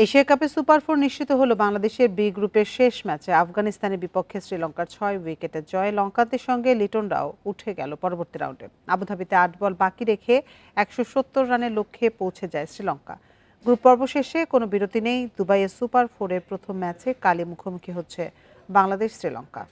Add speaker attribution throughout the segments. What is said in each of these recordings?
Speaker 1: Asia কাপে super 4 নিশ্চিত হলো বাংলাদেশের বি গ্রুপের শেষ ম্যাচে আফগানিস্তানের বিপক্ষে শ্রীলঙ্কার ৬ উইকেটের জয়ে লঙ্কানদের সঙ্গে লিটনরাও উঠে গেল পরবর্তী রাউন্ডে। আবুধাবিতে ৮ বল বাকি রেখে ১৭০ রানের লক্ষ্যে পৌঁছে যায় শ্রীলঙ্কা। গ্রুপ পর্ব শেষে কোনো বিরতি নেই। দুবাইয়ে সুপার 4-এর প্রথম ম্যাচে কালে মুখোমুখি হচ্ছে বাংলাদেশ শ্রীলঙ্কা।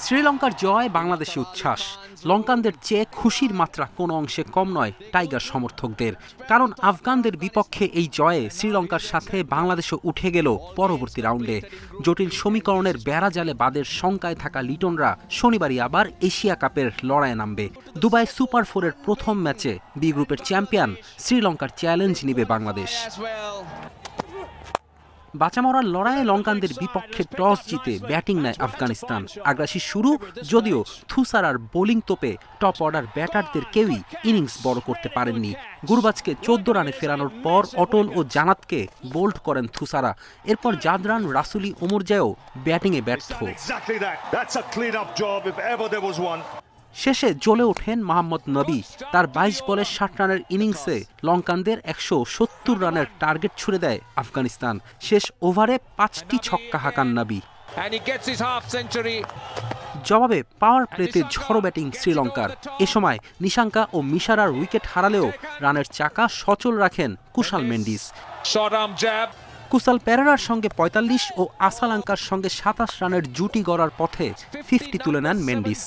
Speaker 2: শ্রীলঙ্কার জয় বাংলাদেশি উচ্ছ্বাস। লঙ্কানদের চেয়ে খুশির মাত্রা কোনো অংশে কম নয় টাইগার সমর্থকদের, কারণ আফগানদের বিপক্ষে এই জয়ে শ্রীলঙ্কার সাথে বাংলাদেশও উঠে গেল পরবর্তী রাউন্ডে। জটিল সমীকরণের বেড়াজালে বাদের শঙ্কায় থাকা লিটনরা শনিবারই আবার এশিয়া কাপের লড়াইয়ে নামবে। দুবাই সুপার 4-এর প্রথম ম্যাচে বি গ্রুপের চ্যাম্পিয়ন শ্রীলঙ্কার চ্যালেঞ্জ নিবে বাংলাদেশ। বাঁচামরার লড়াইয়ে লঙ্কানদের বিপক্ষে টস জিতে ব্যাটিং নেয় আফগানিস্তান। আগ্রাসী শুরু, যদিও থুসারার বোলিং তোপে টপ অর্ডার ব্যাটারদের কেউই ইনিংস বড় করতে পারেননি। গুরবাজকে ১৪ রানে ফেরানোর পর অটল ও জানাতকে বোল্ড করেন থুসারা। এরপর জাদরান, রাসুলি, ওমরজাও ব্যাটিংয়ে ব্যর্থ। শেষে জ্বলে ওঠেন মোহাম্মদ নবী। তার ২২ বলে ৬০ রানের ইনিংসে লঙ্কানদের ১৭০ রানের টার্গেট ছুড়ে দেয় আফগানিস্তান। শেষ ওভারে ৫টি ছক্কা হাঁকান নবী। জবাবে পাওয়ার প্লেতে ঝড়ো ব্যাটিং শ্রীলঙ্কার। এ সময় নিশাঙ্কা ও মিশারার উইকেট হারালেও রানের চাকা সচল রাখেন কুশাল মেন্ডিস। কুসাল পেরেরার সঙ্গে ৪৫ ও আসালাঙ্কার সঙ্গে ২৭ রানের জুটি গড়ার পথে 50 তুলে নেন মেন্ডিস।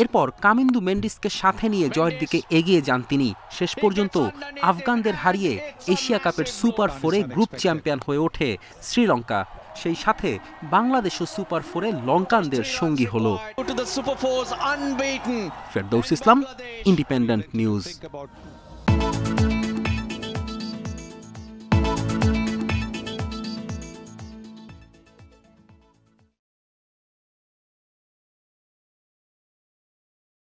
Speaker 2: এরপর কামিন্দু মেন্ডিসকে সাথে নিয়ে জয়ের দিকে এগিয়ে যান তিনি। শেষ পর্যন্ত আফগানদের হারিয়ে এশিয়া কাপের সুপার 4-এ গ্রুপ চ্যাম্পিয়ন হয়ে ওঠে শ্রীলঙ্কা। সেই সাথে বাংলাদেশও সুপার 4-এ লঙ্কানদের সঙ্গী হল। ফেরদৌস ইসলাম, ইন্ডিপেন্ডেন্ট নিউজ।